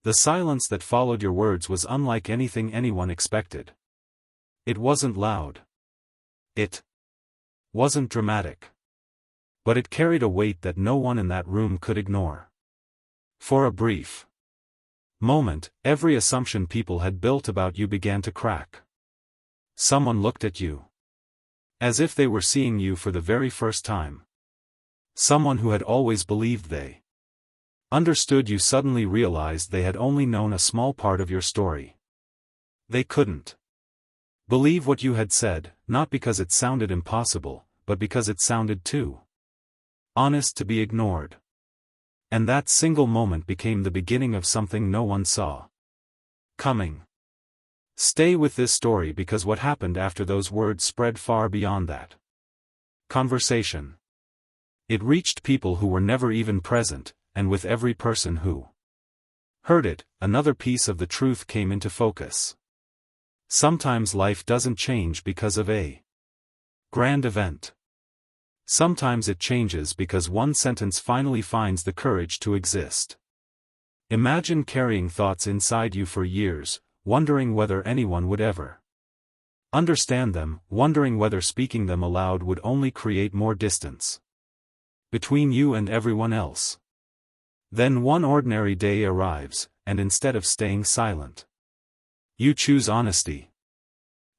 The silence that followed your words was unlike anything anyone expected. It wasn't loud. It wasn't dramatic. But it carried a weight that no one in that room could ignore. For a brief moment, every assumption people had built about you began to crack. Someone looked at you as if they were seeing you for the very first time. Someone who had always believed they understood you suddenly realized they had only known a small part of your story. They couldn't believe what you had said, not because it sounded impossible, but because it sounded too honest to be ignored. And that single moment became the beginning of something no one saw coming. Stay with this story because what happened after those words spread far beyond that conversation. It reached people who were never even present, and with every person who heard it, another piece of the truth came into focus. Sometimes life doesn't change because of a grand event. Sometimes it changes because one sentence finally finds the courage to exist. Imagine carrying thoughts inside you for years, wondering whether anyone would ever understand them, wondering whether speaking them aloud would only create more distance between you and everyone else. Then one ordinary day arrives, and instead of staying silent, you choose honesty.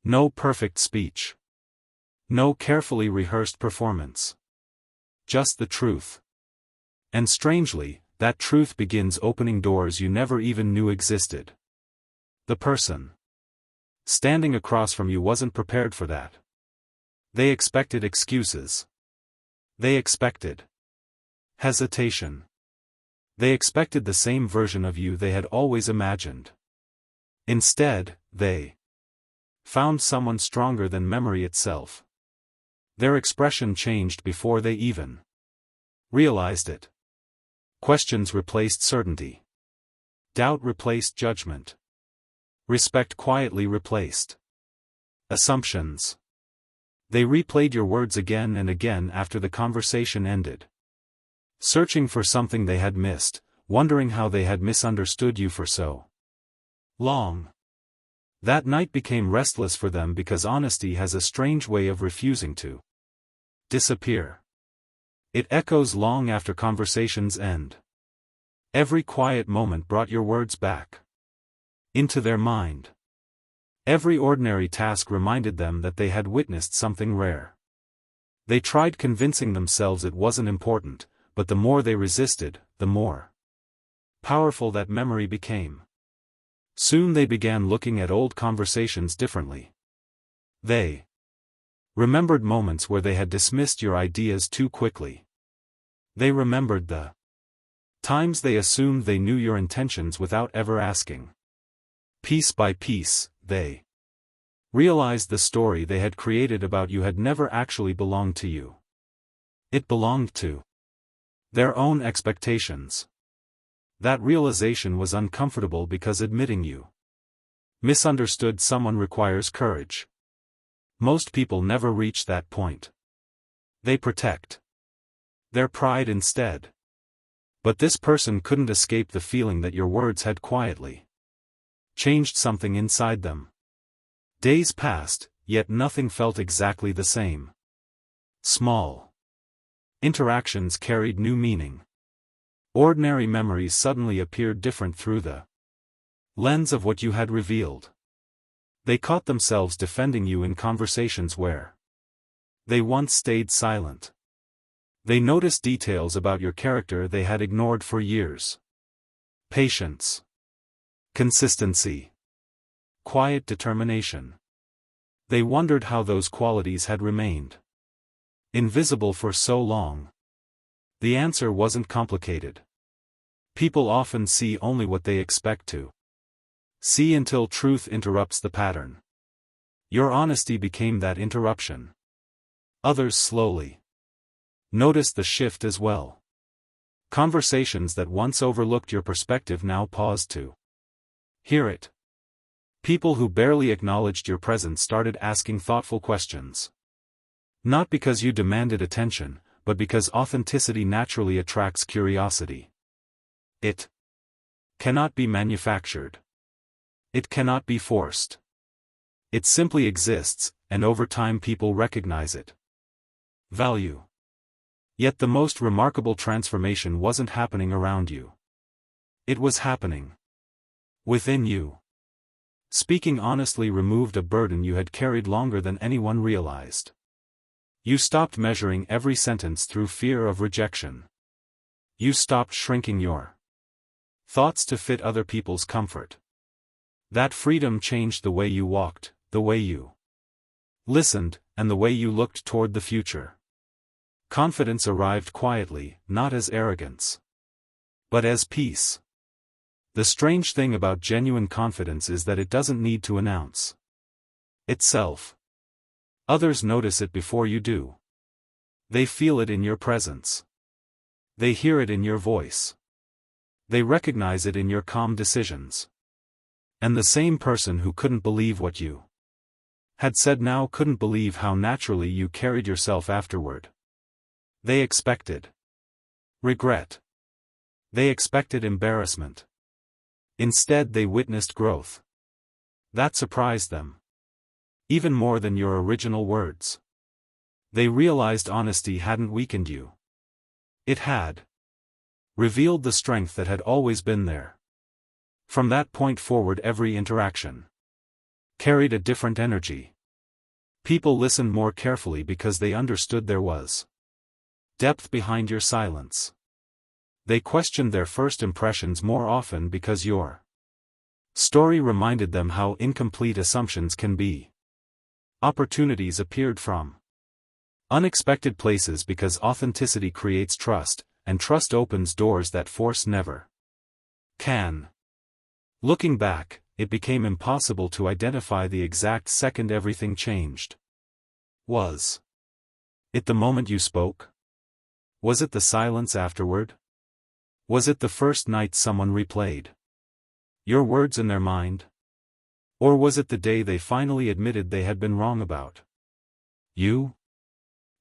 No perfect speech. No carefully rehearsed performance. Just the truth. And strangely, that truth begins opening doors you never even knew existed. The person standing across from you wasn't prepared for that. They expected excuses. They expected hesitation. They expected the same version of you they had always imagined. Instead, they found someone stronger than memory itself. Their expression changed before they even realized it. Questions replaced certainty. Doubt replaced judgment. Respect quietly replaced assumptions. They replayed your words again and again after the conversation ended, searching for something they had missed, wondering how they had misunderstood you for so long. That night became restless for them because honesty has a strange way of refusing to disappear. It echoes long after conversations end. Every quiet moment brought your words back into their mind. Every ordinary task reminded them that they had witnessed something rare. They tried convincing themselves it wasn't important, but the more they resisted, the more powerful that memory became. Soon they began looking at old conversations differently. They remembered moments where they had dismissed your ideas too quickly. They remembered the times they assumed they knew your intentions without ever asking. Piece by piece, they realized the story they had created about you had never actually belonged to you. It belonged to their own expectations. That realization was uncomfortable because admitting you misunderstood someone requires courage. Most people never reach that point. They protect their pride instead. But this person couldn't escape the feeling that your words had quietly changed something inside them. Days passed, yet nothing felt exactly the same. Small interactions carried new meaning. Ordinary memories suddenly appeared different through the lens of what you had revealed. They caught themselves defending you in conversations where they once stayed silent. They noticed details about your character they had ignored for years. Patience. Consistency. Quiet determination. They wondered how those qualities had remained invisible for so long. The answer wasn't complicated. People often see only what they expect to see until truth interrupts the pattern. Your honesty became that interruption. Others slowly noticed the shift as well. Conversations that once overlooked your perspective now paused to hear it. People who barely acknowledged your presence started asking thoughtful questions. Not because you demanded attention, but because authenticity naturally attracts curiosity. It cannot be manufactured. It cannot be forced. It simply exists, and over time people recognize it. Value. Yet the most remarkable transformation wasn't happening around you. It was happening within you. Speaking honestly removed a burden you had carried longer than anyone realized. You stopped measuring every sentence through fear of rejection. You stopped shrinking your thoughts to fit other people's comfort. That freedom changed the way you walked, the way you listened, and the way you looked toward the future. Confidence arrived quietly, not as arrogance, but as peace. The strange thing about genuine confidence is that it doesn't need to announce itself. Others notice it before you do. They feel it in your presence. They hear it in your voice. They recognize it in your calm decisions. And the same person who couldn't believe what you had said now couldn't believe how naturally you carried yourself afterward. They expected regret. They expected embarrassment. Instead they witnessed growth. That surprised them. Even more than your original words. They realized honesty hadn't weakened you. It had revealed the strength that had always been there. From that point forward every interaction carried a different energy. People listened more carefully because they understood there was depth behind your silence. They questioned their first impressions more often because your story reminded them how incomplete assumptions can be. Opportunities appeared from unexpected places because authenticity creates trust, and trust opens doors that force never can. Looking back, it became impossible to identify the exact second everything changed. Was it the moment you spoke? Was it the silence afterward? Was it the first night someone replayed your words in their mind? Or was it the day they finally admitted they had been wrong about you?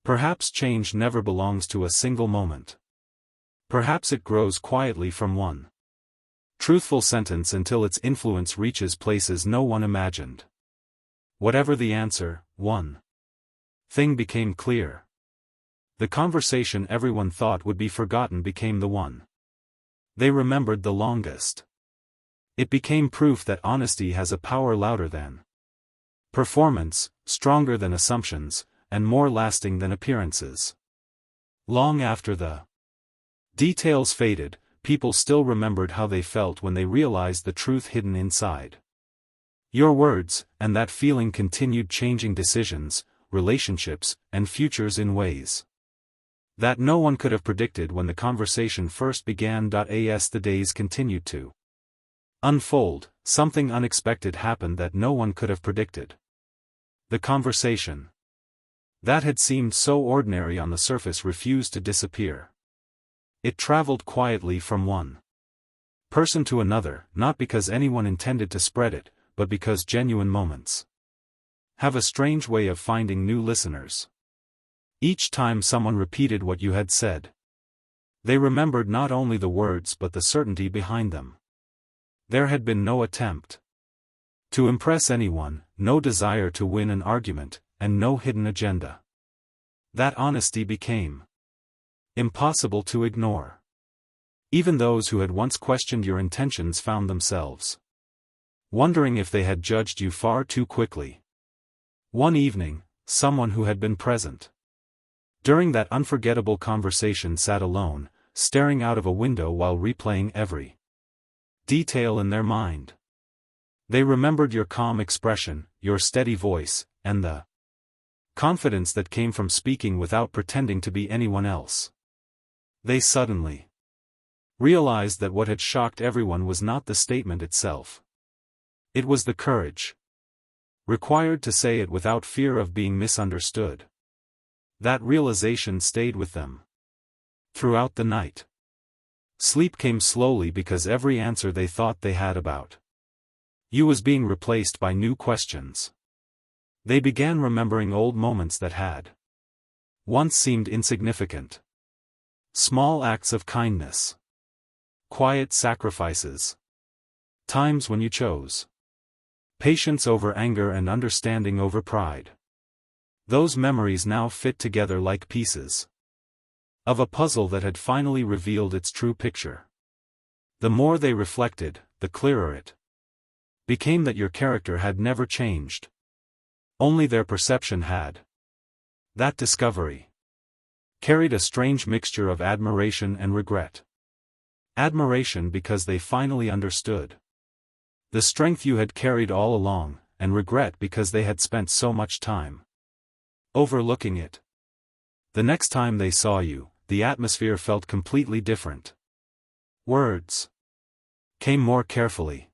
Perhaps change never belongs to a single moment. Perhaps it grows quietly from one truthful sentence until its influence reaches places no one imagined. Whatever the answer, one thing became clear. The conversation everyone thought would be forgotten became the one they remembered the longest. It became proof that honesty has a power louder than performance, stronger than assumptions, and more lasting than appearances. Long after the details faded, people still remembered how they felt when they realized the truth hidden inside your words, and that feeling continued changing decisions, relationships, and futures in ways that no one could have predicted when the conversation first began. As the days continued to unfold, something unexpected happened that no one could have predicted. The conversation that had seemed so ordinary on the surface refused to disappear. It traveled quietly from one person to another, not because anyone intended to spread it, but because genuine moments have a strange way of finding new listeners. Each time someone repeated what you had said, they remembered not only the words but the certainty behind them. There had been no attempt to impress anyone, no desire to win an argument, and no hidden agenda. That honesty became impossible to ignore. Even those who had once questioned your intentions found themselves wondering if they had judged you far too quickly. One evening, someone who had been present during that unforgettable conversation sat alone, staring out of a window while replaying every detail in their mind. They remembered your calm expression, your steady voice, and the confidence that came from speaking without pretending to be anyone else. They suddenly realized that what had shocked everyone was not the statement itself. It was the courage required to say it without fear of being misunderstood. That realization stayed with them throughout the night. Sleep came slowly because every answer they thought they had about you was being replaced by new questions. They began remembering old moments that had once seemed insignificant. Small acts of kindness, quiet sacrifices, Times when you chose patience over anger and understanding over pride. Those memories now fit together like pieces of a puzzle that had finally revealed its true picture. The more they reflected, the clearer it became that your character had never changed. Only their perception had. That discovery carried a strange mixture of admiration and regret. Admiration because they finally understood the strength you had carried all along, and regret because they had spent so much time overlooking it. The next time they saw you, the atmosphere felt completely different. Words came more carefully.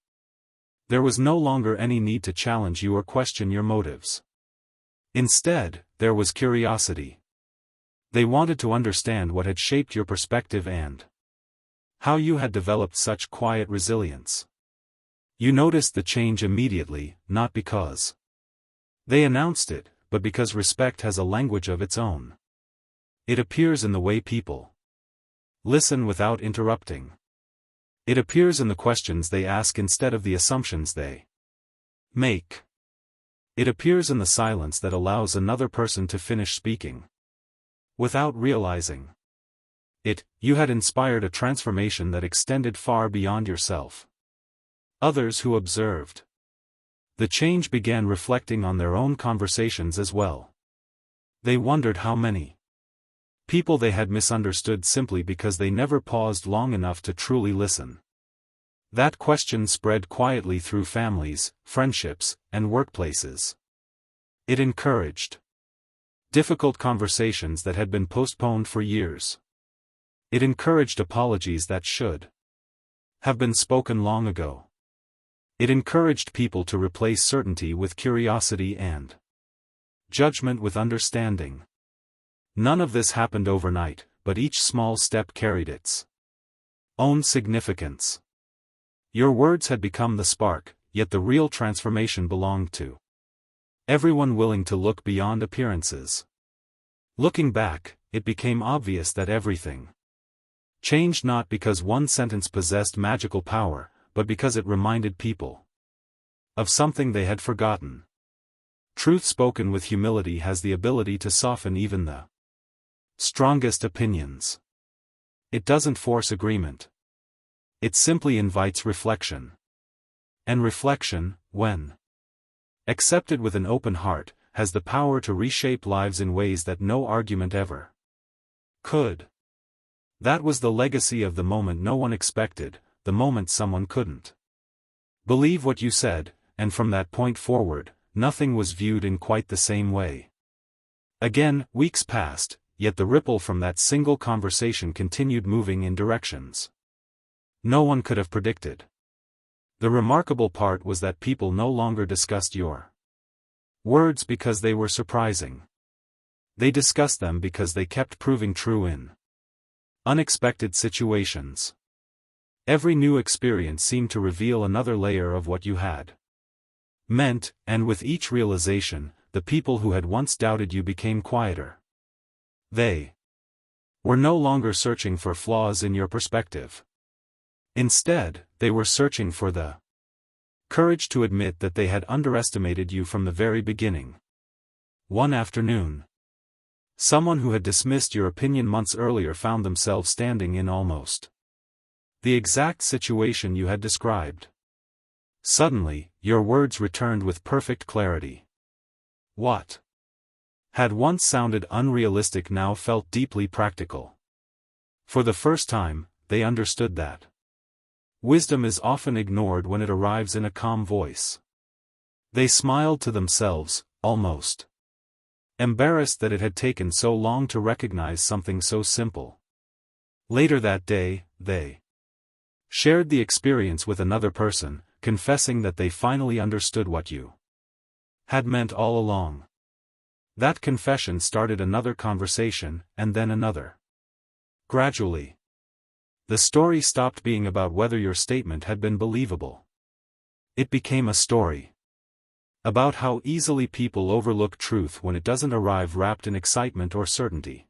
There was no longer any need to challenge you or question your motives. Instead, there was curiosity. They wanted to understand what had shaped your perspective and how you had developed such quiet resilience. You noticed the change immediately, not because they announced it, but because respect has a language of its own. It appears in the way people listen without interrupting. It appears in the questions they ask instead of the assumptions they make. It appears in the silence that allows another person to finish speaking without realizing it. You had inspired a transformation that extended far beyond yourself. Others who observed the change began reflecting on their own conversations as well. They wondered how many people they had misunderstood simply because they never paused long enough to truly listen. That question spread quietly through families, friendships, and workplaces. It encouraged difficult conversations that had been postponed for years. It encouraged apologies that should have been spoken long ago. It encouraged people to replace certainty with curiosity and judgment with understanding. None of this happened overnight, but each small step carried its own significance. Your words had become the spark, yet the real transformation belonged to everyone willing to look beyond appearances. Looking back, it became obvious that everything changed not because one sentence possessed magical power, but because it reminded people of something they had forgotten. Truth spoken with humility has the ability to soften even the strongest opinions. It doesn't force agreement. It simply invites reflection. And reflection, when accepted with an open heart, has the power to reshape lives in ways that no argument ever could. That was the legacy of the moment no one expected, the moment someone couldn't believe what you said, and from that point forward, nothing was viewed in quite the same way. Again, weeks passed, yet the ripple from that single conversation continued moving in directions no one could have predicted. The remarkable part was that people no longer discussed your words because they were surprising. They discussed them because they kept proving true in unexpected situations. Every new experience seemed to reveal another layer of what you had meant, and with each realization, the people who had once doubted you became quieter. They were no longer searching for flaws in your perspective. Instead, they were searching for the courage to admit that they had underestimated you from the very beginning. One afternoon, someone who had dismissed your opinion months earlier found themselves standing in almost the exact situation you had described. Suddenly, your words returned with perfect clarity. What had once sounded unrealistic now felt deeply practical. For the first time, they understood that wisdom is often ignored when it arrives in a calm voice. They smiled to themselves, almost embarrassed that it had taken so long to recognize something so simple. Later that day, they shared the experience with another person, confessing that they finally understood what you had meant all along. That confession started another conversation, and then another. Gradually, the story stopped being about whether your statement had been believable. It became a story about how easily people overlook truth when it doesn't arrive wrapped in excitement or certainty.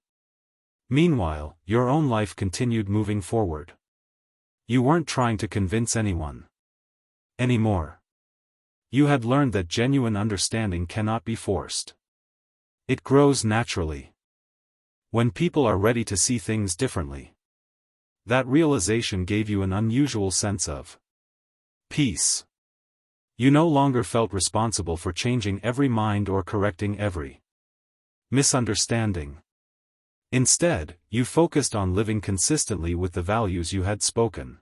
Meanwhile, your own life continued moving forward. You weren't trying to convince anyone. anymore. You had learned that genuine understanding cannot be forced. It grows naturally. When people are ready to see things differently. That realization gave you an unusual sense of peace. You no longer felt responsible for changing every mind or correcting every misunderstanding. Instead, you focused on living consistently with the values you had spoken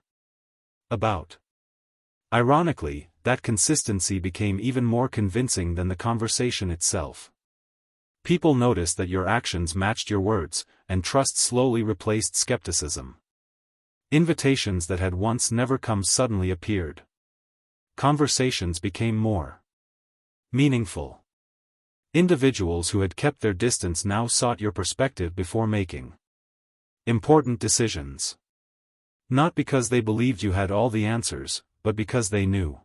about. Ironically, that consistency became even more convincing than the conversation itself. People noticed that your actions matched your words, and trust slowly replaced skepticism. Invitations that had once never come suddenly appeared. Conversations became more meaningful. Individuals who had kept their distance now sought your perspective before making important decisions. Not because they believed you had all the answers, but because they knew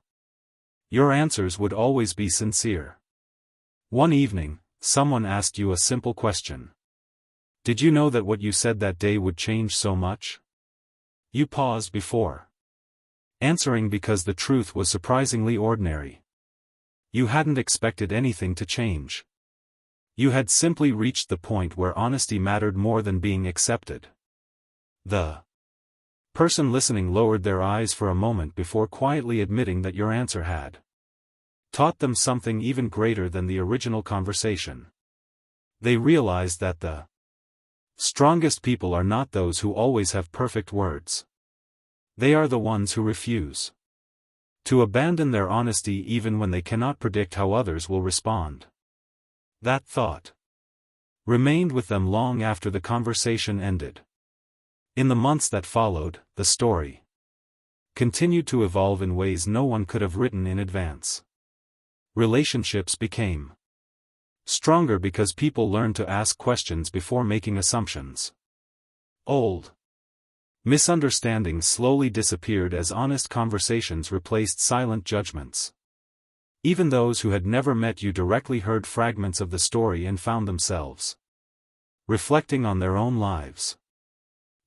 your answers would always be sincere. One evening, someone asked you a simple question. Did you know that what you said that day would change so much? You paused before answering because the truth was surprisingly ordinary. You hadn't expected anything to change. You had simply reached the point where honesty mattered more than being accepted. The person listening lowered their eyes for a moment before quietly admitting that your answer had taught them something even greater than the original conversation. They realized that the strongest people are not those who always have perfect words. They are the ones who refuse to abandon their honesty even when they cannot predict how others will respond. That thought remained with them long after the conversation ended. In the months that followed, the story continued to evolve in ways no one could have written in advance. Relationships became stronger because people learned to ask questions before making assumptions. Old misunderstandings slowly disappeared as honest conversations replaced silent judgments. Even those who had never met you directly heard fragments of the story and found themselves reflecting on their own lives.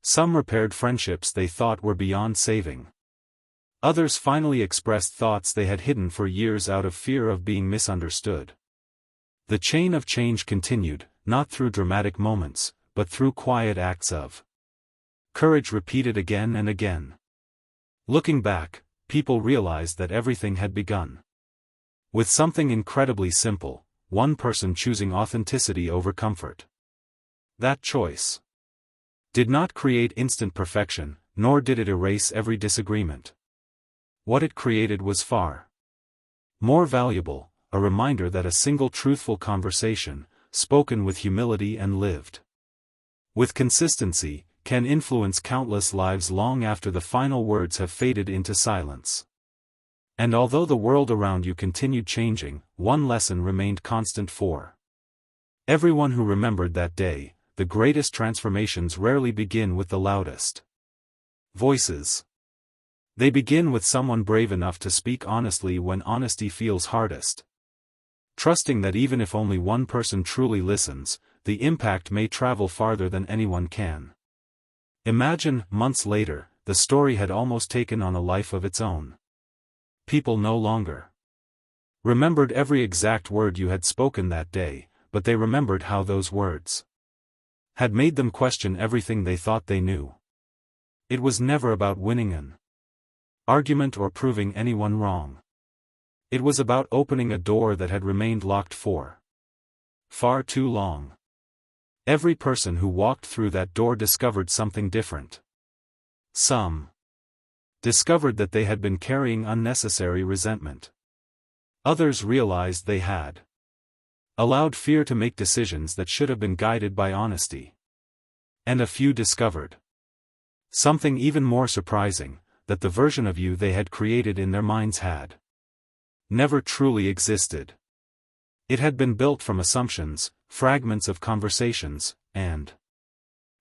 Some repaired friendships they thought were beyond saving. Others finally expressed thoughts they had hidden for years out of fear of being misunderstood. The chain of change continued, not through dramatic moments, but through quiet acts of courage repeated again and again. Looking back, people realized that everything had begun with something incredibly simple, one person choosing authenticity over comfort. That choice did not create instant perfection, nor did it erase every disagreement. What it created was far more valuable, a reminder that a single truthful conversation, spoken with humility and lived with consistency, can influence countless lives long after the final words have faded into silence. And although the world around you continued changing, one lesson remained constant for everyone who remembered that day: the greatest transformations rarely begin with the loudest voices. They begin with someone brave enough to speak honestly when honesty feels hardest. Trusting that even if only one person truly listens, the impact may travel farther than anyone can imagine. Months later, the story had almost taken on a life of its own. People no longer remembered every exact word you had spoken that day, but they remembered how those words had made them question everything they thought they knew. It was never about winning an argument or proving anyone wrong. It was about opening a door that had remained locked for far too long. Every person who walked through that door discovered something different. Some discovered that they had been carrying unnecessary resentment. Others realized they had allowed fear to make decisions that should have been guided by honesty. And a few discovered something even more surprising, that the version of you they had created in their minds had never truly existed. It had been built from assumptions, fragments of conversations, and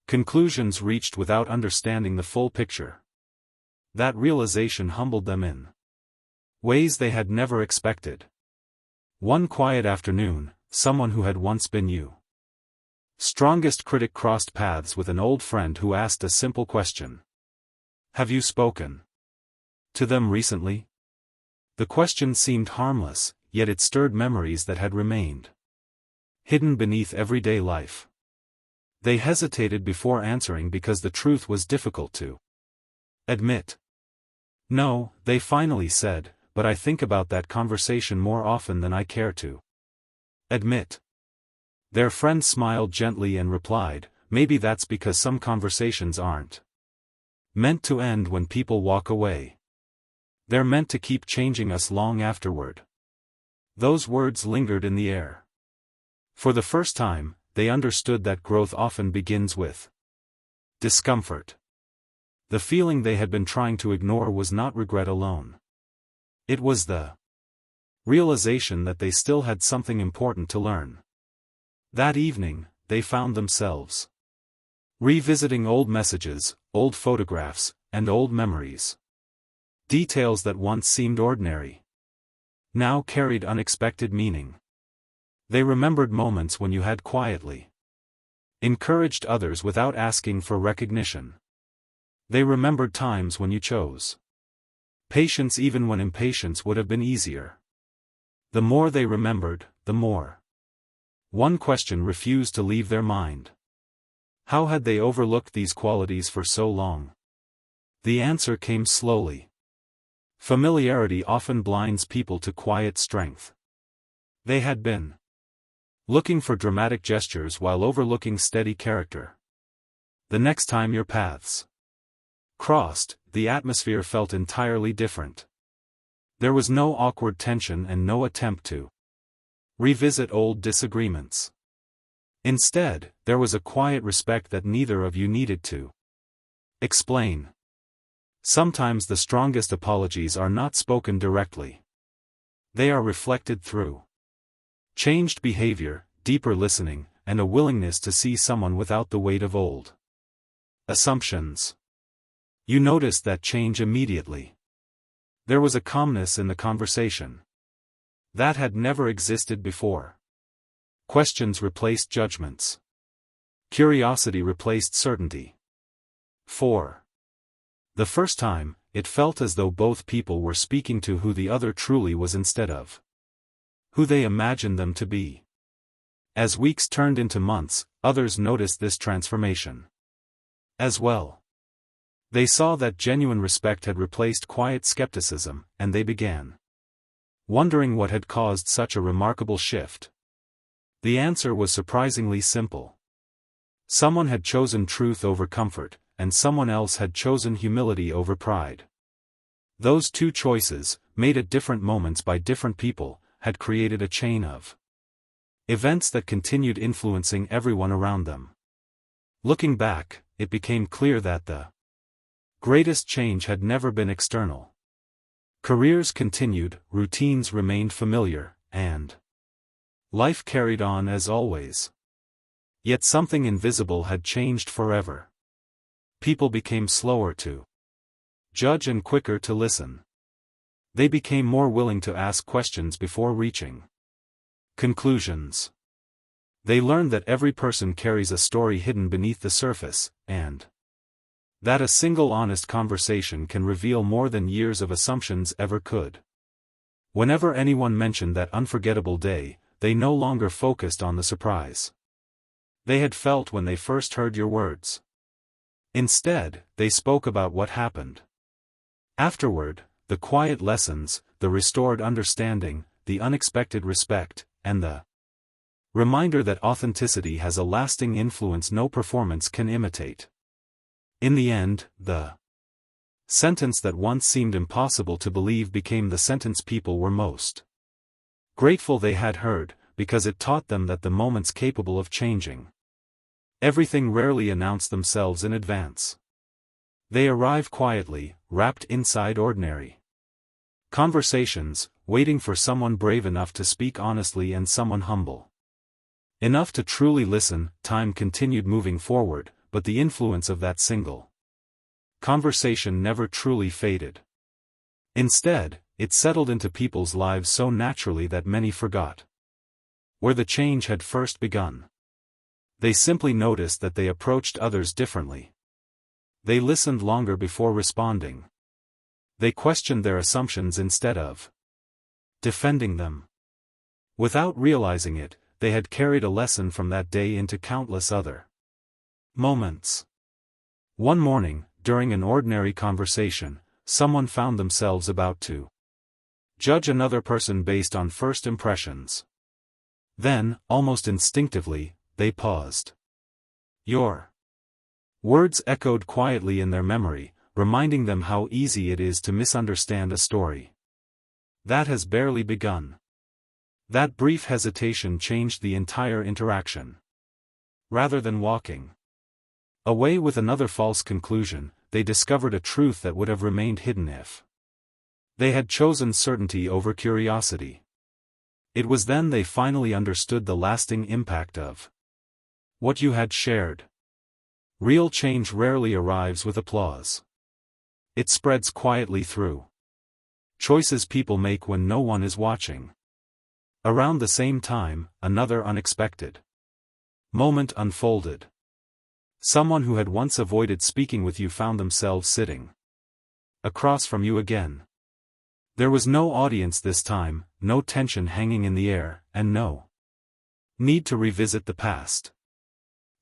conclusions reached without understanding the full picture. That realization humbled them in ways they had never expected. One quiet afternoon, someone who had once been you strongest critic crossed paths with an old friend who asked a simple question. Have you spoken to them recently? The question seemed harmless, yet it stirred memories that had remained hidden beneath everyday life. They hesitated before answering because the truth was difficult to admit. "No," they finally said, "but I think about that conversation more often than I care to admit." Their friend smiled gently and replied, "Maybe that's because some conversations aren't meant to end when people walk away. They're meant to keep changing us long afterward." Those words lingered in the air. For the first time, they understood that growth often begins with discomfort. The feeling they had been trying to ignore was not regret alone. It was the realization that they still had something important to learn. That evening, they found themselves revisiting old messages, old photographs, and old memories. Details that once seemed ordinary now carried unexpected meaning. They remembered moments when you had quietly encouraged others without asking for recognition. They remembered times when you chose patience even when impatience would have been easier. The more they remembered, the more one question refused to leave their mind. How had they overlooked these qualities for so long? The answer came slowly. Familiarity often blinds people to quiet strength. They had been looking for dramatic gestures while overlooking steady character. The next time your paths crossed, the atmosphere felt entirely different. There was no awkward tension and no attempt to revisit old disagreements. Instead, there was a quiet respect that neither of you needed to explain. Sometimes the strongest apologies are not spoken directly. They are reflected through changed behavior, deeper listening, and a willingness to see someone without the weight of old assumptions. You noticed that change immediately. There was a calmness in the conversation that had never existed before. Questions replaced judgments. Curiosity replaced certainty. For the first time, it felt as though both people were speaking to who the other truly was instead of who they imagined them to be. As weeks turned into months, others noticed this transformation as well. They saw that genuine respect had replaced quiet skepticism, and they began wondering what had caused such a remarkable shift. The answer was surprisingly simple. Someone had chosen truth over comfort, and someone else had chosen humility over pride. Those two choices, made at different moments by different people, had created a chain of events that continued influencing everyone around them. Looking back, it became clear that the greatest change had never been external. Careers continued, routines remained familiar, and life carried on as always. Yet something invisible had changed forever. People became slower to judge and quicker to listen. They became more willing to ask questions before reaching conclusions. They learned that every person carries a story hidden beneath the surface, and that a single honest conversation can reveal more than years of assumptions ever could. Whenever anyone mentioned that unforgettable day, they no longer focused on the surprise they had felt when they first heard your words. Instead, they spoke about what happened afterward, the quiet lessons, the restored understanding, the unexpected respect, and the reminder that authenticity has a lasting influence no performance can imitate. In the end, the sentence that once seemed impossible to believe became the sentence people were most grateful they had heard, because it taught them that the moments capable of changing everything rarely announce themselves in advance. They arrive quietly, wrapped inside ordinary conversations, waiting for someone brave enough to speak honestly and someone humble enough to truly listen. Time continued moving forward, but the influence of that single conversation never truly faded. Instead, it settled into people's lives so naturally that many forgot where the change had first begun. They simply noticed that they approached others differently. They listened longer before responding. They questioned their assumptions instead of defending them. Without realizing it, they had carried a lesson from that day into countless other moments. One morning, during an ordinary conversation, someone found themselves about to judge another person based on first impressions. Then, almost instinctively, they paused. Your words echoed quietly in their memory, reminding them how easy it is to misunderstand a story that has barely begun. That brief hesitation changed the entire interaction. Rather than walking away with another false conclusion, they discovered a truth that would have remained hidden if they had chosen certainty over curiosity. It was then they finally understood the lasting impact of what you had shared. Real change rarely arrives with applause. It spreads quietly through choices people make when no one is watching. Around the same time, another unexpected moment unfolded. Someone who had once avoided speaking with you found themselves sitting across from you again. There was no audience this time, no tension hanging in the air, and no need to revisit the past.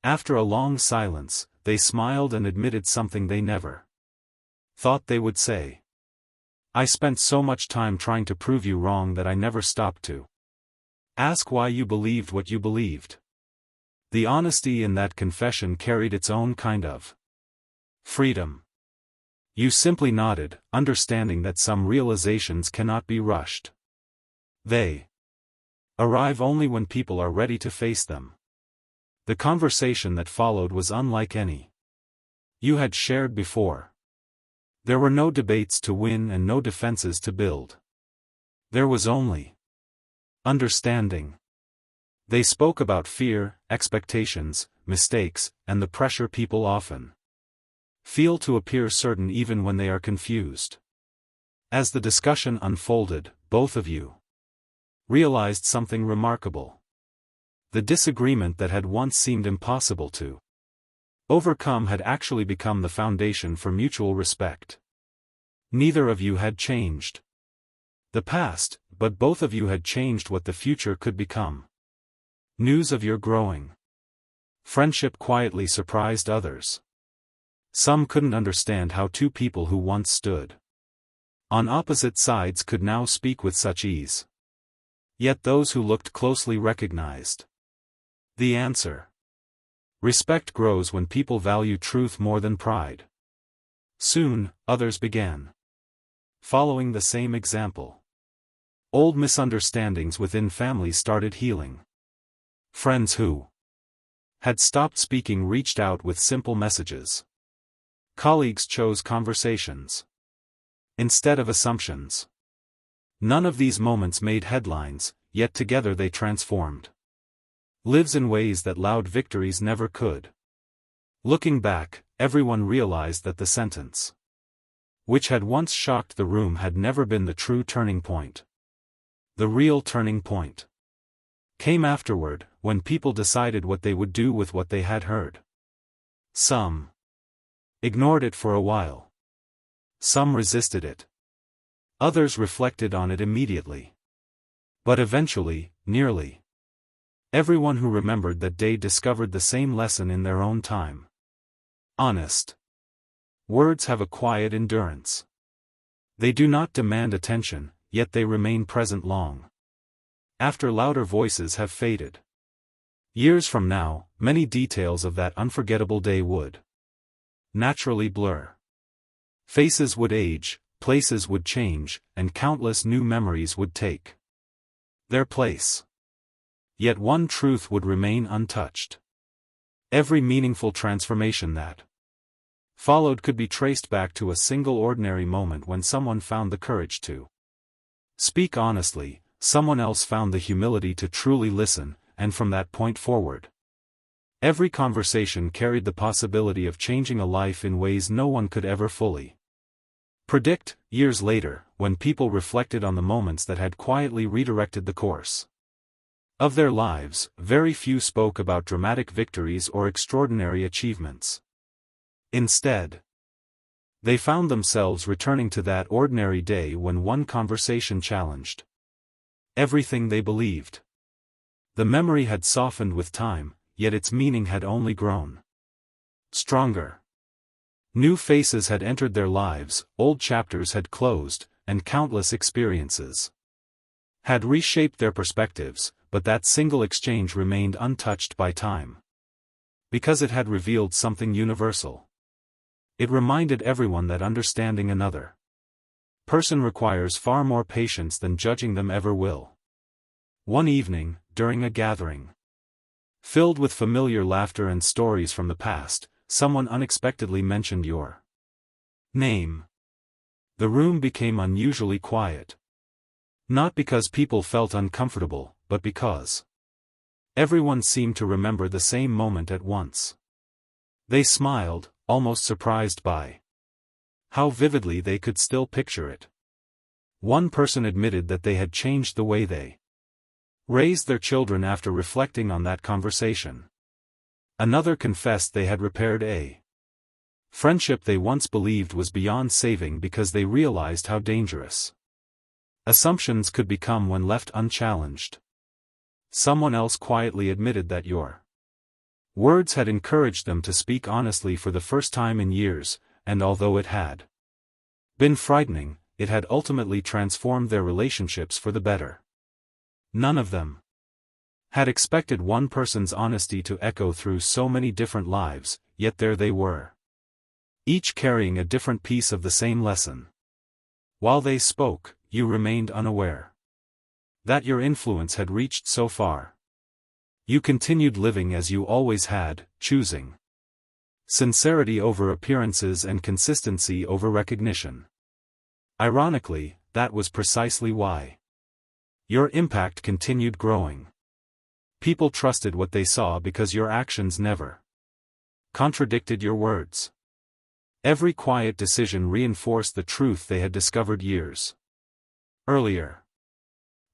After a long silence, they smiled and admitted something they never thought they would say. I spent so much time trying to prove you wrong that I never stopped to ask why you believed what you believed. The honesty in that confession carried its own kind of freedom. You simply nodded, understanding that some realizations cannot be rushed. They arrive only when people are ready to face them. The conversation that followed was unlike any you had shared before. There were no debates to win and no defenses to build. There was only understanding. They spoke about fear, expectations, mistakes, and the pressure people often feel to appear certain even when they are confused. As the discussion unfolded, both of you realized something remarkable. The disagreement that had once seemed impossible to overcome had actually become the foundation for mutual respect. Neither of you had changed the past, but both of you had changed what the future could become. News of your growing friendship quietly surprised others. Some couldn't understand how two people who once stood on opposite sides could now speak with such ease. Yet those who looked closely recognized the answer. Respect grows when people value truth more than pride. Soon, others began following the same example. Old misunderstandings within families started healing. Friends who had stopped speaking reached out with simple messages. Colleagues chose conversations instead of assumptions. None of these moments made headlines, yet together they transformed lives in ways that loud victories never could. Looking back, everyone realized that the sentence which had once shocked the room had never been the true turning point. The real turning point came afterward, when people decided what they would do with what they had heard. Some ignored it for a while. Some resisted it. Others reflected on it immediately. But eventually, nearly everyone who remembered that day discovered the same lesson in their own time. Honest words have a quiet endurance. They do not demand attention, yet they remain present long after louder voices have faded. Years from now, many details of that unforgettable day would naturally blur. Faces would age, places would change, and countless new memories would take their place. Yet one truth would remain untouched. Every meaningful transformation that followed could be traced back to a single ordinary moment when someone found the courage to speak honestly, someone else found the humility to truly listen, and from that point forward, every conversation carried the possibility of changing a life in ways no one could ever fully predict. Years later, when people reflected on the moments that had quietly redirected the course of their lives, very few spoke about dramatic victories or extraordinary achievements. Instead, they found themselves returning to that ordinary day when one conversation challenged Everything they believed. The memory had softened with time, yet its meaning had only grown stronger. New faces had entered their lives, old chapters had closed, and countless experiences had reshaped their perspectives, but that single exchange remained untouched by time. Because it had revealed something universal. It reminded everyone that understanding another person requires far more patience than judging them ever will. One evening, during a gathering filled with familiar laughter and stories from the past, someone unexpectedly mentioned your name. The room became unusually quiet. Not because people felt uncomfortable, but because everyone seemed to remember the same moment at once. They smiled, almost surprised by how vividly they could still picture it. One person admitted that they had changed the way they raised their children after reflecting on that conversation. Another confessed they had repaired a friendship they once believed was beyond saving because they realized how dangerous assumptions could become when left unchallenged. Someone else quietly admitted that your words had encouraged them to speak honestly for the first time in years, and although it had been frightening, it had ultimately transformed their relationships for the better. None of them had expected one person's honesty to echo through so many different lives, yet there they were, each carrying a different piece of the same lesson. While they spoke, you remained unaware that your influence had reached so far. You continued living as you always had, choosing sincerity over appearances and consistency over recognition. Ironically, that was precisely why your impact continued growing. People trusted what they saw because your actions never contradicted your words. Every quiet decision reinforced the truth they had discovered years earlier.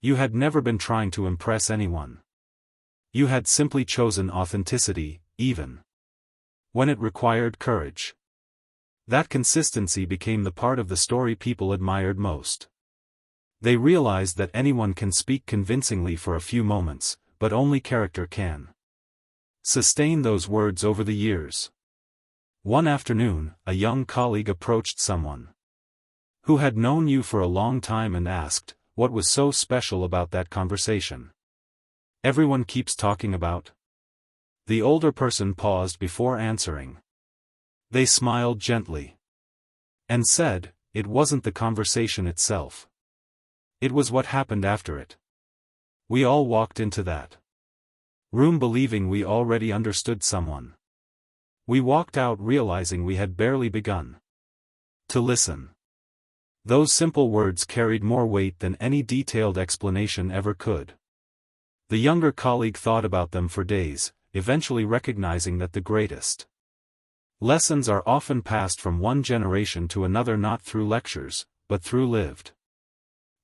You had never been trying to impress anyone. You had simply chosen authenticity, even when it required courage. That consistency became the part of the story people admired most. They realized that anyone can speak convincingly for a few moments, but only character can sustain those words over the years. One afternoon, a young colleague approached someone who had known you for a long time and asked, what was so special about that conversation? Everyone keeps talking about. The older person paused before answering. They smiled gently and said, it wasn't the conversation itself. It was what happened after it. We all walked into that room believing we already understood someone. We walked out realizing we had barely begun to listen. Those simple words carried more weight than any detailed explanation ever could. The younger colleague thought about them for days, eventually recognizing that the greatest lessons are often passed from one generation to another, not through lectures, but through lived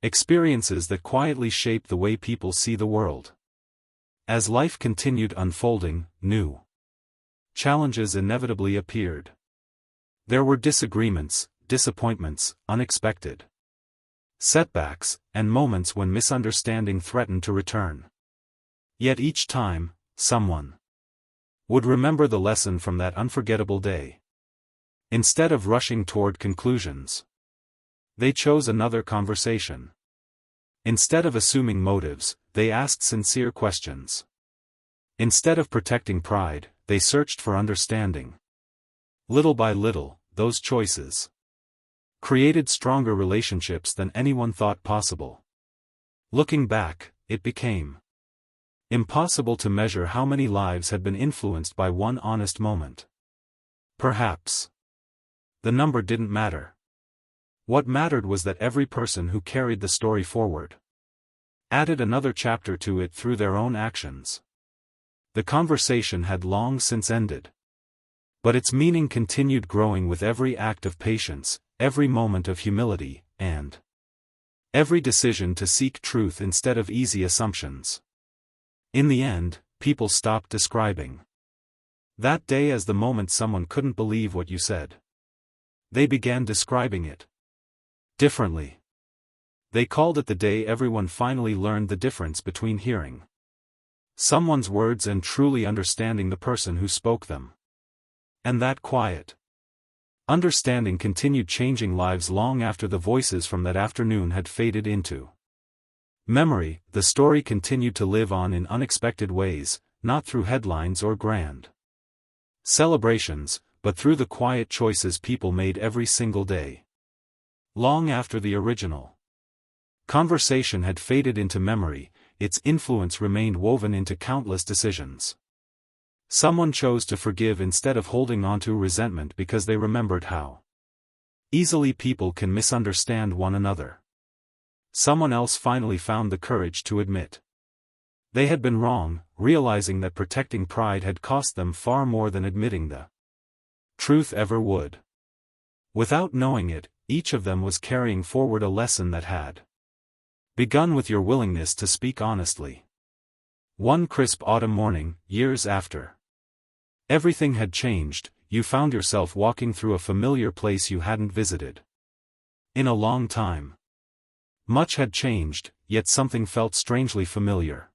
experiences that quietly shape the way people see the world. As life continued unfolding, new challenges inevitably appeared. There were disagreements, disappointments, unexpected setbacks, and moments when misunderstanding threatened to return. Yet each time, someone would remember the lesson from that unforgettable day. Instead of rushing toward conclusions, they chose another conversation. Instead of assuming motives, they asked sincere questions. Instead of protecting pride, they searched for understanding. Little by little, those choices created stronger relationships than anyone thought possible. Looking back, it became impossible to measure how many lives had been influenced by one honest moment. Perhaps the number didn't matter. What mattered was that every person who carried the story forward added another chapter to it through their own actions. The conversation had long since ended, but its meaning continued growing with every act of patience, every moment of humility, and every decision to seek truth instead of easy assumptions. In the end, people stopped describing that day as the moment someone couldn't believe what you said. They began describing it differently. They called it the day everyone finally learned the difference between hearing someone's words and truly understanding the person who spoke them. And that quiet understanding continued changing lives long after the voices from that afternoon had faded into memory. The story continued to live on in unexpected ways, not through headlines or grand celebrations, but through the quiet choices people made every single day. Long after the original conversation had faded into memory, its influence remained woven into countless decisions. Someone chose to forgive instead of holding on to resentment because they remembered how easily people can misunderstand one another. Someone else finally found the courage to admit they had been wrong, realizing that protecting pride had cost them far more than admitting the truth ever would. Without knowing it, each of them was carrying forward a lesson that had begun with your willingness to speak honestly. One crisp autumn morning, years after everything had changed, you found yourself walking through a familiar place you hadn't visited in a long time. Much had changed, yet something felt strangely familiar.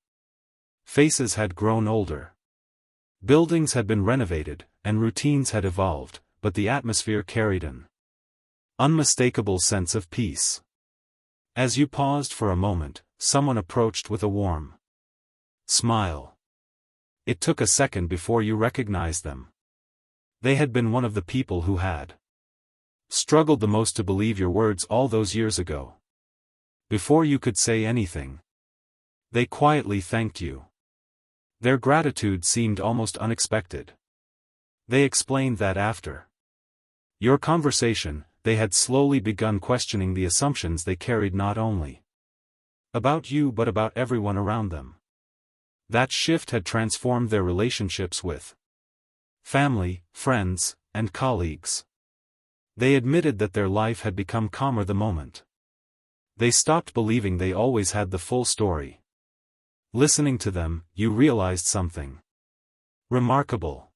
Faces had grown older. Buildings had been renovated, and routines had evolved, but the atmosphere carried an unmistakable sense of peace. As you paused for a moment, someone approached with a warm smile. It took a second before you recognized them. They had been one of the people who had struggled the most to believe your words all those years ago. Before you could say anything, they quietly thanked you. Their gratitude seemed almost unexpected. They explained that after your conversation, they had slowly begun questioning the assumptions they carried not only about you but about everyone around them. That shift had transformed their relationships with family, friends, and colleagues. They admitted that their life had become calmer the moment they stopped believing they always had the full story. Listening to them, you realized something remarkable.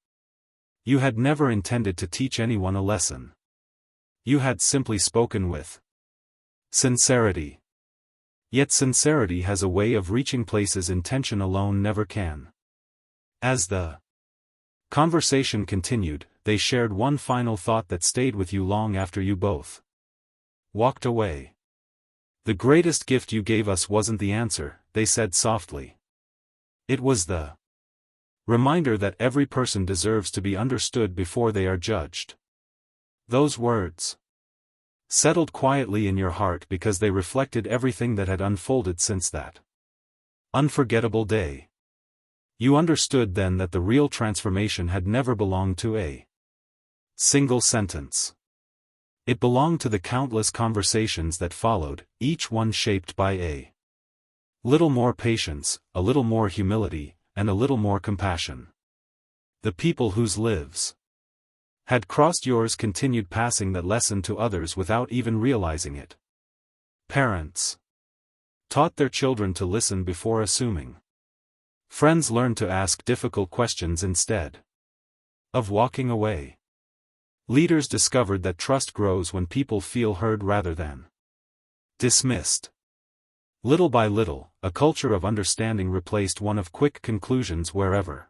You had never intended to teach anyone a lesson. You had simply spoken with sincerity. Yet sincerity has a way of reaching places intention alone never can. As the conversation continued, they shared one final thought that stayed with you long after you both walked away. The greatest gift you gave us wasn't the answer, they said softly. It was the reminder that every person deserves to be understood before they are judged. Those words settled quietly in your heart because they reflected everything that had unfolded since that unforgettable day. You understood then that the real transformation had never belonged to a single sentence. It belonged to the countless conversations that followed, each one shaped by a little more patience, a little more humility, and a little more compassion. The people whose lives had crossed yours continued passing that lesson to others without even realizing it. Parents taught their children to listen before assuming. Friends learned to ask difficult questions instead of walking away. Leaders discovered that trust grows when people feel heard rather than dismissed. Little by little, a culture of understanding replaced one of quick conclusions wherever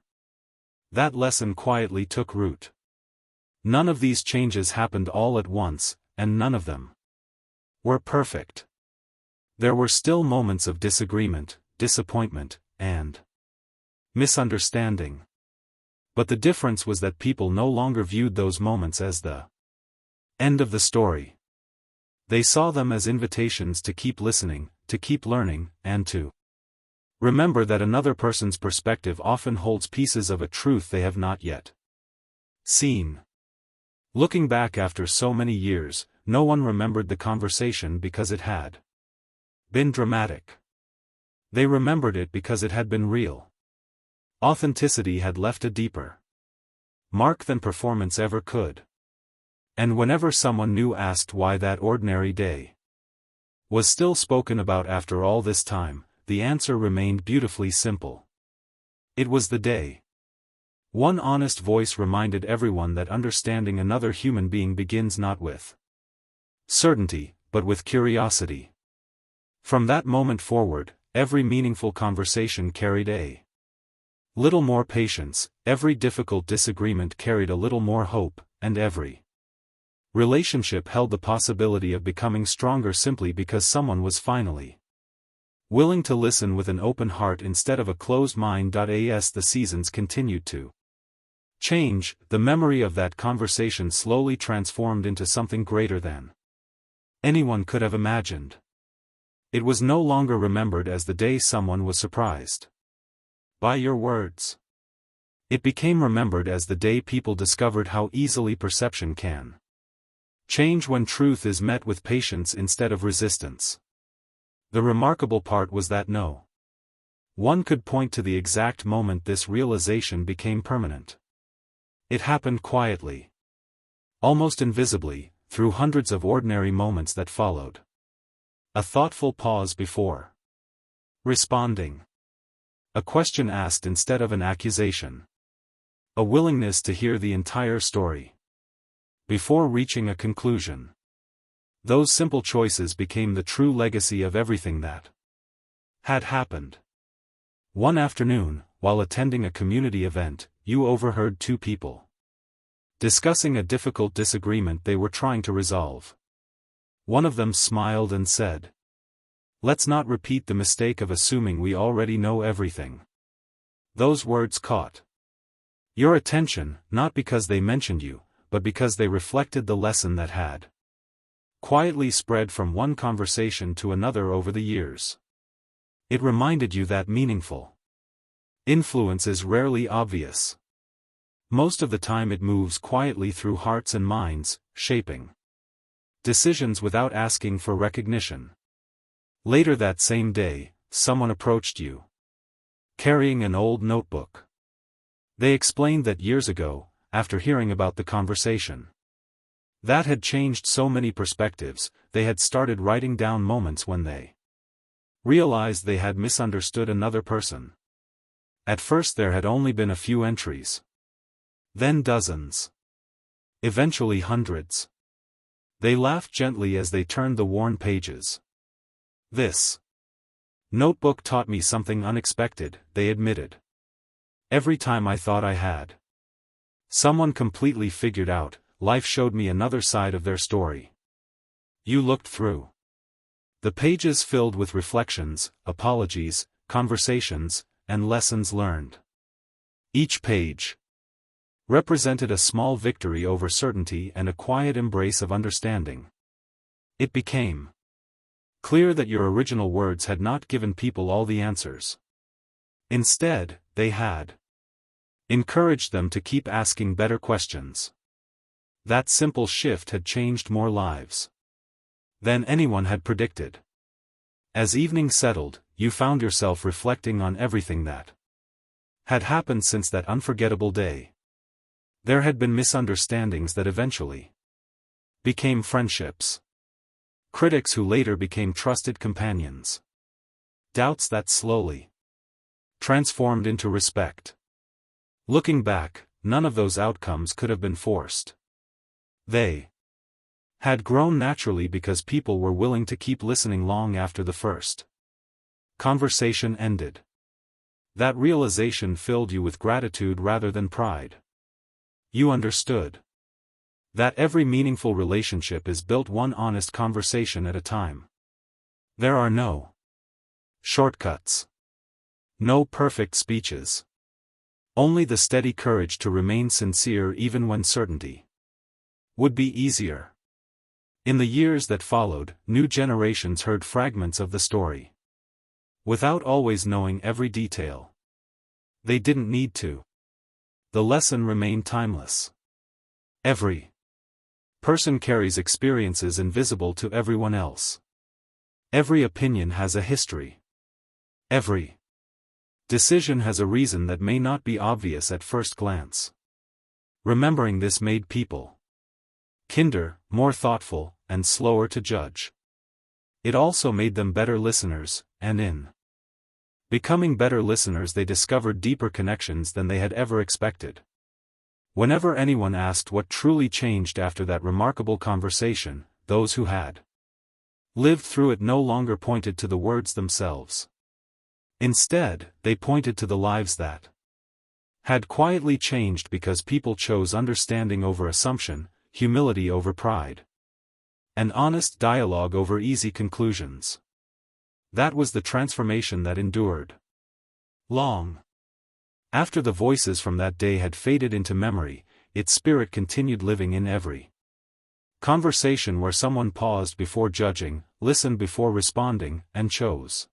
that lesson quietly took root. None of these changes happened all at once, and none of them were perfect. There were still moments of disagreement, disappointment, and misunderstanding. But the difference was that people no longer viewed those moments as the end of the story. They saw them as invitations to keep listening, to keep learning, and to remember that another person's perspective often holds pieces of a truth they have not yet seen. Looking back after so many years, no one remembered the conversation because it had been dramatic. They remembered it because it had been real. Authenticity had left a deeper mark than performance ever could. And whenever someone new asked why that ordinary day was still spoken about after all this time, the answer remained beautifully simple. It was the day. One honest voice reminded everyone that understanding another human being begins not with certainty, but with curiosity. From that moment forward, every meaningful conversation carried a little more patience, every difficult disagreement carried a little more hope, and every relationship held the possibility of becoming stronger simply because someone was finally willing to listen with an open heart instead of a closed mind. As the seasons continued to change, the memory of that conversation slowly transformed into something greater than anyone could have imagined. It was no longer remembered as the day someone was surprised by your words. It became remembered as the day people discovered how easily perception can change when truth is met with patience instead of resistance. The remarkable part was that no one could point to the exact moment this realization became permanent. It happened quietly, almost invisibly, through hundreds of ordinary moments that followed. A thoughtful pause before responding. A question asked instead of an accusation. A willingness to hear the entire story before reaching a conclusion. Those simple choices became the true legacy of everything that had happened. One afternoon, while attending a community event, you overheard two people discussing a difficult disagreement they were trying to resolve. One of them smiled and said, "Let's not repeat the mistake of assuming we already know everything." Those words caught your attention, not because they mentioned you, but because they reflected the lesson that had quietly spread from one conversation to another over the years. It reminded you that meaningful influence is rarely obvious. Most of the time it moves quietly through hearts and minds, shaping decisions without asking for recognition. Later that same day, someone approached you, carrying an old notebook. They explained that years ago, after hearing about the conversation that had changed so many perspectives, they had started writing down moments when they realized they had misunderstood another person. At first there had only been a few entries. Then dozens. Eventually hundreds. They laughed gently as they turned the worn pages. "This notebook taught me something unexpected," they admitted. "Every time I thought I had someone completely figured out, life showed me another side of their story." You looked through the pages filled with reflections, apologies, conversations, and lessons learned. Each page represented a small victory over certainty and a quiet embrace of understanding. It became clear that your original words had not given people all the answers. Instead, they had encouraged them to keep asking better questions. That simple shift had changed more lives than anyone had predicted. As evening settled, you found yourself reflecting on everything that had happened since that unforgettable day. There had been misunderstandings that eventually became friendships. Critics who later became trusted companions. Doubts that slowly transformed into respect. Looking back, none of those outcomes could have been forced. They had grown naturally because people were willing to keep listening long after the first conversation ended. That realization filled you with gratitude rather than pride. You understood that every meaningful relationship is built one honest conversation at a time. There are no shortcuts. No perfect speeches. Only the steady courage to remain sincere even when certainty would be easier. In the years that followed, new generations heard fragments of the story. Without always knowing every detail. They didn't need to. The lesson remained timeless. Every person carries experiences invisible to everyone else. Every opinion has a history. Every decision has a reason that may not be obvious at first glance. Remembering this made people kinder, more thoughtful, and slower to judge. It also made them better listeners, and in becoming better listeners they discovered deeper connections than they had ever expected. Whenever anyone asked what truly changed after that remarkable conversation, those who had lived through it no longer pointed to the words themselves. Instead, they pointed to the lives that had quietly changed because people chose understanding over assumption, humility over pride, and honest dialogue over easy conclusions. That was the transformation that endured long. After the voices from that day had faded into memory, its spirit continued living in every conversation where someone paused before judging, listened before responding, and chose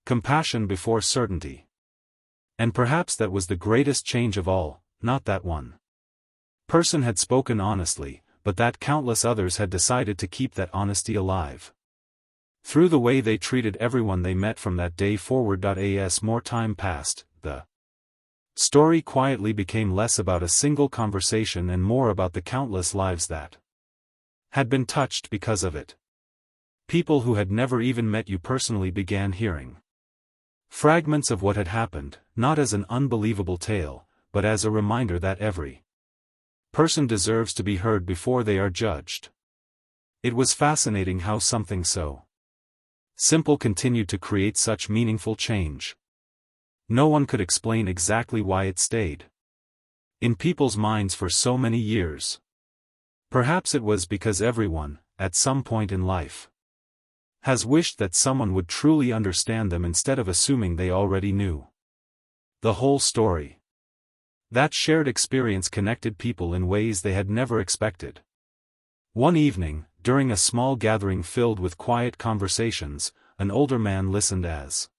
compassion before certainty. And perhaps that was the greatest change of all. Not that one person had spoken honestly, but that countless others had decided to keep that honesty alive. Through the way they treated everyone they met from that day forward. As more time passed, the story quietly became less about a single conversation and more about the countless lives that had been touched because of it. People who had never even met you personally began hearing fragments of what had happened, not as an unbelievable tale, but as a reminder that every person deserves to be heard before they are judged. It was fascinating how something so simple continued to create such meaningful change. No one could explain exactly why it stayed in people's minds for so many years. Perhaps it was because everyone, at some point in life, has wished that someone would truly understand them instead of assuming they already knew the whole story. That shared experience connected people in ways they had never expected. One evening, during a small gathering filled with quiet conversations, an older man listened as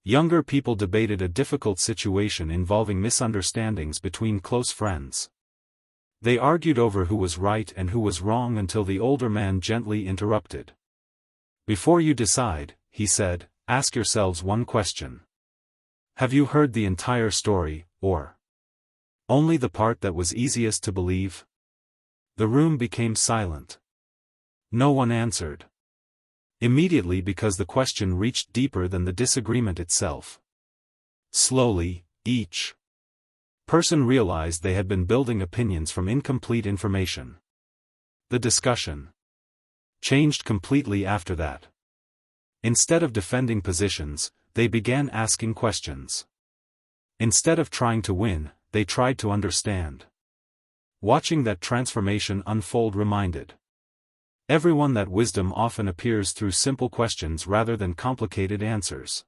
younger people debated a difficult situation involving misunderstandings between close friends. They argued over who was right and who was wrong until the older man gently interrupted. "Before you decide," he said, "ask yourselves one question. Have you heard the entire story, or only the part that was easiest to believe?" The room became silent. No one answered immediately because the question reached deeper than the disagreement itself. Slowly, each person realized they had been building opinions from incomplete information. The discussion changed completely after that. Instead of defending positions, they began asking questions. Instead of trying to win, they tried to understand. Watching that transformation unfold reminded everyone that wisdom often appears through simple questions rather than complicated answers.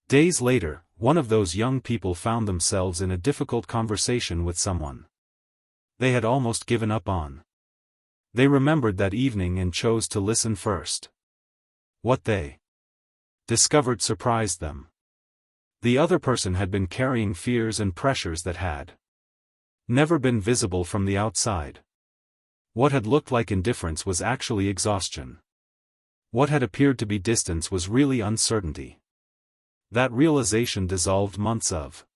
Days later, one of those young people found themselves in a difficult conversation with someone they had almost given up on. They remembered that evening and chose to listen first. What they discovered surprised them. The other person had been carrying fears and pressures that had never been visible from the outside. What had looked like indifference was actually exhaustion. What had appeared to be distance was really uncertainty. That realization dissolved months of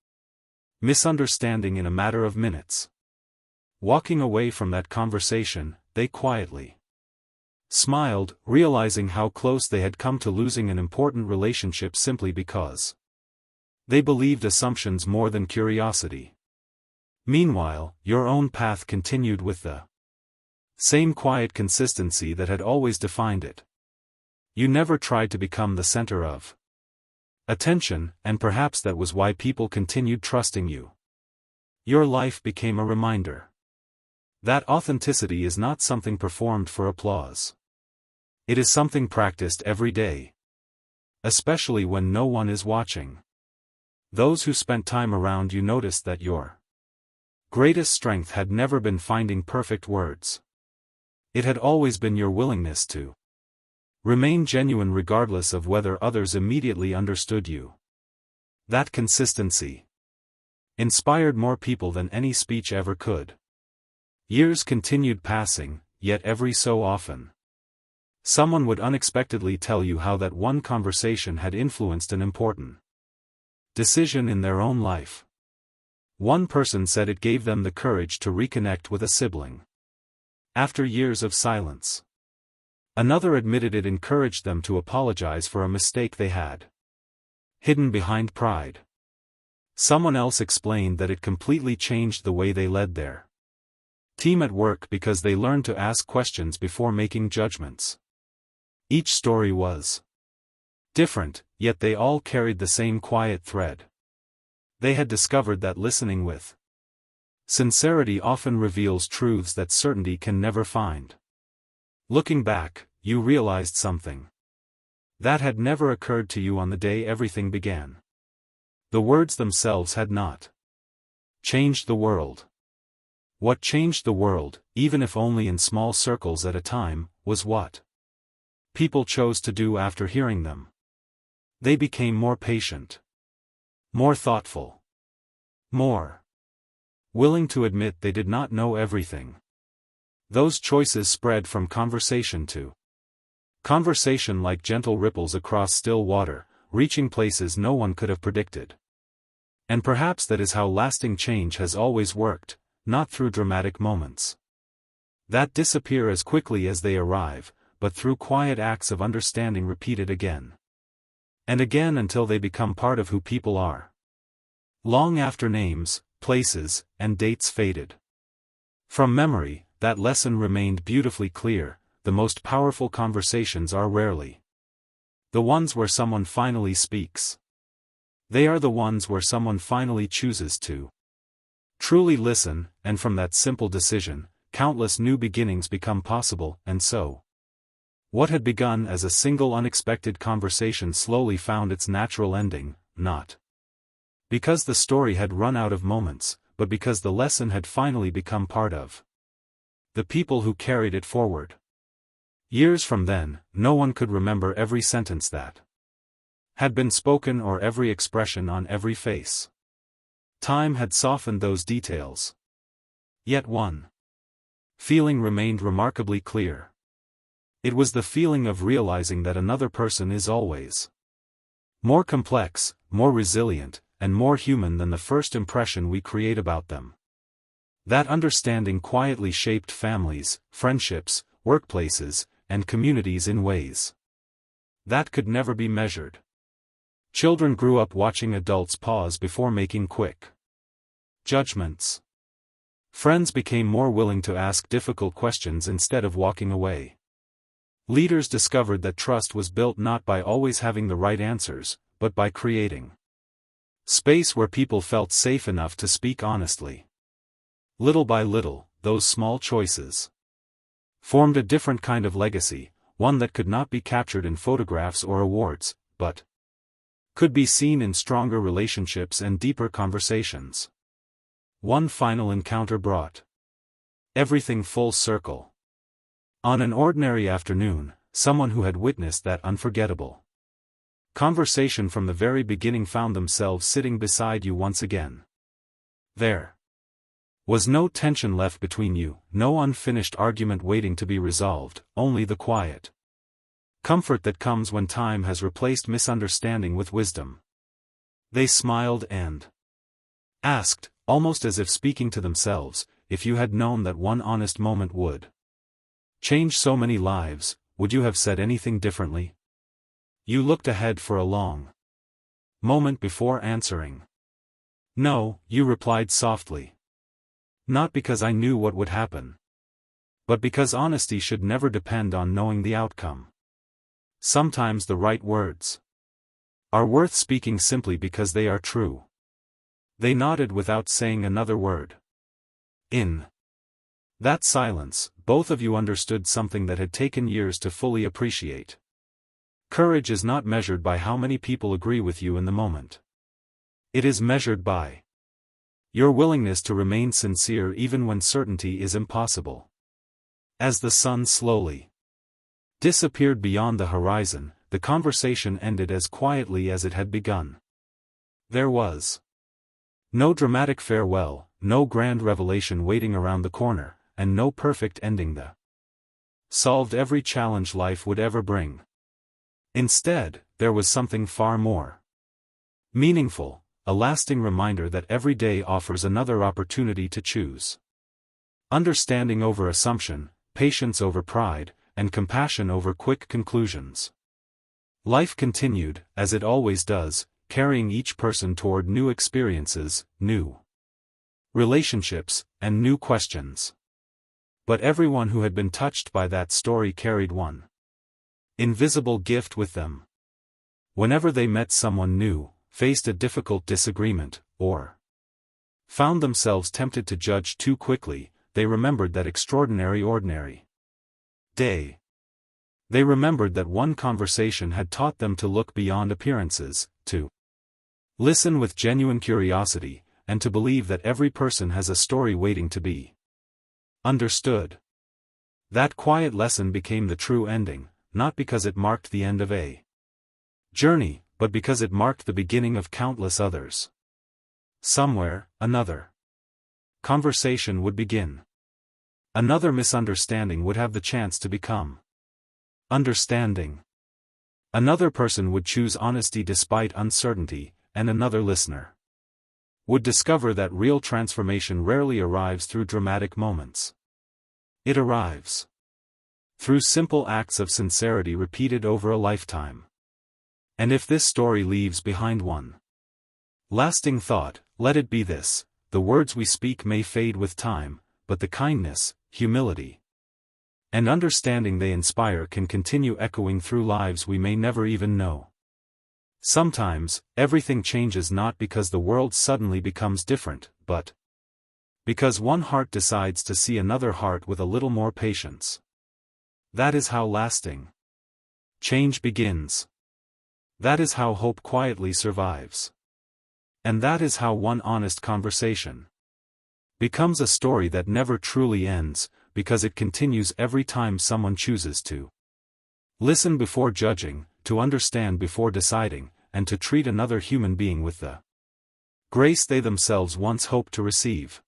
misunderstanding in a matter of minutes. Walking away from that conversation, they quietly smiled, realizing how close they had come to losing an important relationship simply because they believed assumptions more than curiosity. Meanwhile, your own path continued with the same quiet consistency that had always defined it. You never tried to become the center of attention, and perhaps that was why people continued trusting you. Your life became a reminder that authenticity is not something performed for applause. It is something practiced every day. Especially when no one is watching. Those who spent time around you noticed that your greatest strength had never been finding perfect words. It had always been your willingness to remain genuine regardless of whether others immediately understood you. That consistency inspired more people than any speech ever could. Years continued passing, yet every so often, someone would unexpectedly tell you how that one conversation had influenced an important decision in their own life. One person said it gave them the courage to reconnect with a sibling after years of silence. Another admitted it encouraged them to apologize for a mistake they had hidden behind pride. Someone else explained that it completely changed the way they led their team at work because they learned to ask questions before making judgments. Each story was different, yet they all carried the same quiet thread. They had discovered that listening with sincerity often reveals truths that certainty can never find. Looking back, you realized something that had never occurred to you on the day everything began. The words themselves had not changed the world. What changed the world, even if only in small circles at a time, was what people chose to do after hearing them. They became more patient, more thoughtful, more willing to admit they did not know everything. Those choices spread from conversation to conversation like gentle ripples across still water, reaching places no one could have predicted. And perhaps that is how lasting change has always worked, not through dramatic moments that disappear as quickly as they arrive, but through quiet acts of understanding repeated again and again until they become part of who people are. Long after names, places, and dates faded from memory, that lesson remained beautifully clear: the most powerful conversations are rarely the ones where someone finally speaks. They are the ones where someone finally chooses to truly listen, and from that simple decision, countless new beginnings become possible. And so, what had begun as a single unexpected conversation slowly found its natural ending, not because the story had run out of moments, but because the lesson had finally become part of the people who carried it forward. Years from then, no one could remember every sentence that had been spoken or every expression on every face. Time had softened those details. Yet one feeling remained remarkably clear. It was the feeling of realizing that another person is always more complex, more resilient, and more human than the first impression we create about them. That understanding quietly shaped families, friendships, workplaces, and communities in ways that could never be measured. Children grew up watching adults pause before making quick judgments. Friends became more willing to ask difficult questions instead of walking away. Leaders discovered that trust was built not by always having the right answers, but by creating space where people felt safe enough to speak honestly. Little by little, those small choices formed a different kind of legacy, one that could not be captured in photographs or awards, but could be seen in stronger relationships and deeper conversations. One final encounter brought everything full circle. On an ordinary afternoon, someone who had witnessed that unforgettable conversation from the very beginning found themselves sitting beside you once again. There was no tension left between you, no unfinished argument waiting to be resolved, only the quiet comfort that comes when time has replaced misunderstanding with wisdom. They smiled and asked, almost as if speaking to themselves, if you had known that one honest moment would change so many lives, would you have said anything differently? You looked ahead for a long moment before answering. No, you replied softly. Not because I knew what would happen, but because honesty should never depend on knowing the outcome. Sometimes the right words are worth speaking simply because they are true. They nodded without saying another word. In that silence, both of you understood something that had taken years to fully appreciate. Courage is not measured by how many people agree with you in the moment. It is measured by your willingness to remain sincere even when certainty is impossible. As the sun slowly disappeared beyond the horizon, the conversation ended as quietly as it had begun. There was no dramatic farewell, no grand revelation waiting around the corner, and no perfect ending that solved every challenge life would ever bring. Instead, there was something far more meaningful, a lasting reminder that every day offers another opportunity to choose understanding over assumption, patience over pride, and compassion over quick conclusions. Life continued, as it always does, carrying each person toward new experiences, new relationships, and new questions. But everyone who had been touched by that story carried one invisible gift with them. Whenever they met someone new, faced a difficult disagreement, or found themselves tempted to judge too quickly, they remembered that extraordinary ordinary day. They remembered that one conversation had taught them to look beyond appearances, to listen with genuine curiosity, and to believe that every person has a story waiting to be understood. That quiet lesson became the true ending, not because it marked the end of a journey, but because it marked the beginning of countless others. Somewhere, another conversation would begin. Another misunderstanding would have the chance to become understanding. Another person would choose honesty despite uncertainty, and another listener would discover that real transformation rarely arrives through dramatic moments. It arrives through simple acts of sincerity repeated over a lifetime. And if this story leaves behind one lasting thought, let it be this: the words we speak may fade with time, but the kindness, humility, and understanding they inspire can continue echoing through lives we may never even know. Sometimes, everything changes not because the world suddenly becomes different, but because one heart decides to see another heart with a little more patience. That is how lasting change begins. That is how hope quietly survives. And that is how one honest conversation becomes a story that never truly ends, because it continues every time someone chooses to listen before judging, to understand before deciding, and to treat another human being with the grace they themselves once hoped to receive.